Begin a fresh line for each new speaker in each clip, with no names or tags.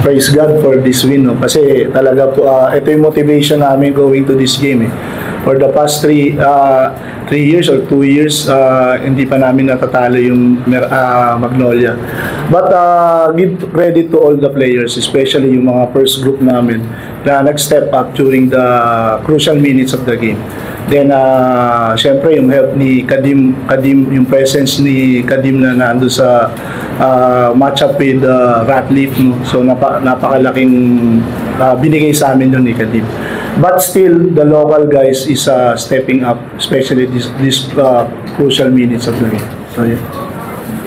Praise God for this win, no? Kasi talaga po, ito yung motivation namin going to this game. For the past 3 years or 2 years, hindi pa namin natatalo yung Magnolia. But give credit to all the players, especially yung mga first group namin na nag-step up during the crucial minutes of the game. Then, syempre, yung help ni Kadim, yung presence ni Kadim na nando sa matchup with Ratliff, no? So, napakalaking binigay sa amin yun ni Kadim. But still, the local guys is stepping up, especially this crucial minutes of the game. So, yeah.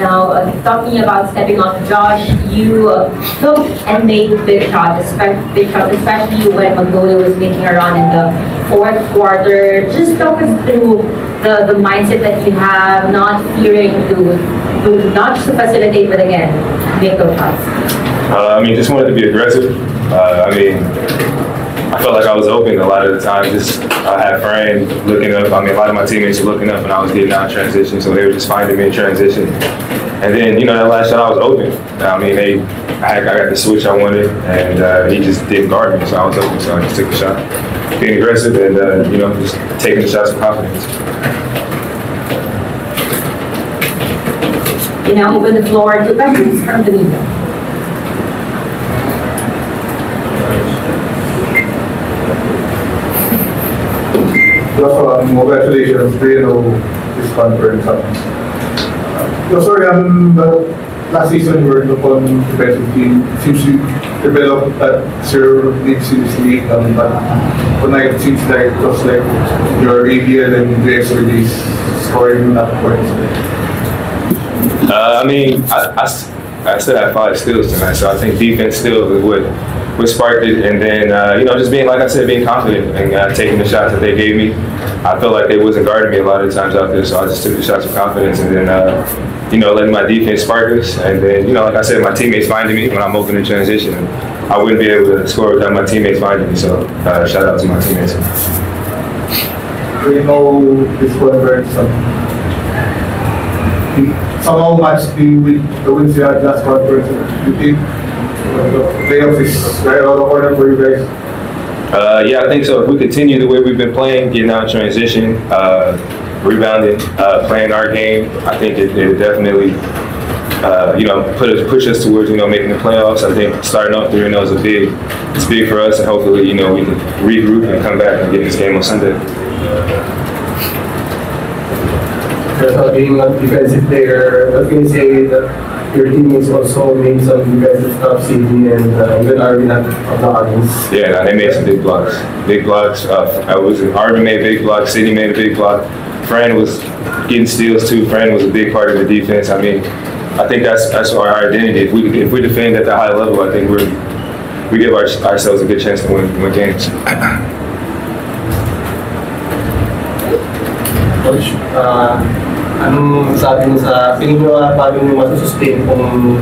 Now, talking about stepping up, Josh, you took and made big shots, especially when Magnolia was making a run in the fourth quarter. Just talk us through the mindset that you have, not fearing to not just to facilitate, but again, make those shots.
Just wanted to be aggressive. I felt like I was open a lot of the time. I had friends looking up. A lot of my teammates were looking up, and I was getting out of transition, so they were just finding me in transition. And then, that last shot, I was open. I got the switch I wanted, and he just didn't guard me, so I was open. So I just took the shot, being aggressive, and just taking the shots with confidence.
You now open the floor to questions from the media.
Congratulations, this conference. Sorry, last season you were on defensive team. Seems you developed that zero mid-series league, but tonight it seems like it was like your ABL and JS release scoring enough points.
I still had 5 steals tonight, so I think defense still is what sparked it. And then, just being, like I said, being confident and taking the shots that they gave me. I felt like they wasn't guarding me a lot of the times out there, so I just took the shots with confidence. And then, letting my defense spark us. And then, like I said, my teammates finding me when I'm open in transition. I wouldn't be able to score without my teammates finding me, so shout out to my teammates.
We know this one very somehow matched the wins you had last conference. You think the playoffs is right around the corner for you guys?
I think so. If we continue the way we've been playing, getting out of transition, rebounding, playing our game, I think it definitely, push us towards, making the playoffs. I think starting off 3-0 is it's big for us, and hopefully, we can regroup and come back and get this game on Sunday.
Being a defensive player, what can you say that your teammates also made some defensive stuff, CD and even Arvin of the audience?
Yeah, they made some big blocks. Big blocks. Arvin made a big block, CD made a big block. Fran was getting steals too. Fran was a big part of the defense. I think that's our identity. If we defend at the high level, I think we give ourselves a good chance to win games.
Coach, anong sabi mo sa feeling nyo paano nyo masusustain kung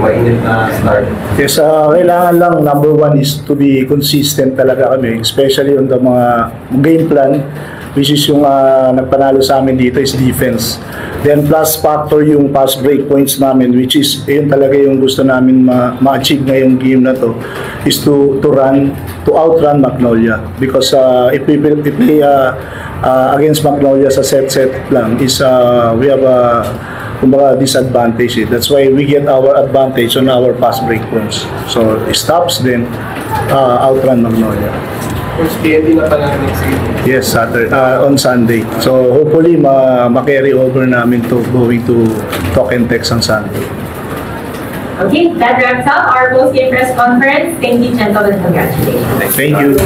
mainit na start?
Yes, kailangan lang, number 1 is to be consistent talaga kami, especially on the mga game plan, which is yung nagpanalo sa amin dito is defense. Then plus factor yung pass break points namin, which is yun talaga yung gusto namin ma-achieve ngayong game na to, is to outrun Magnolia. Because if we play against Magnolia sa set lang, is we have a disadvantage. That's why we get our advantage on our pass break points. So stops, then outrun Magnolia.
Coach, PNP na pala next week.
Yes, Saturday, on Sunday. So hopefully ma-carry over namin to going to Talk and Text on Sunday.
Okay, that wraps up our post-game press conference. Thank you, gentlemen. Congratulations.
Thank you.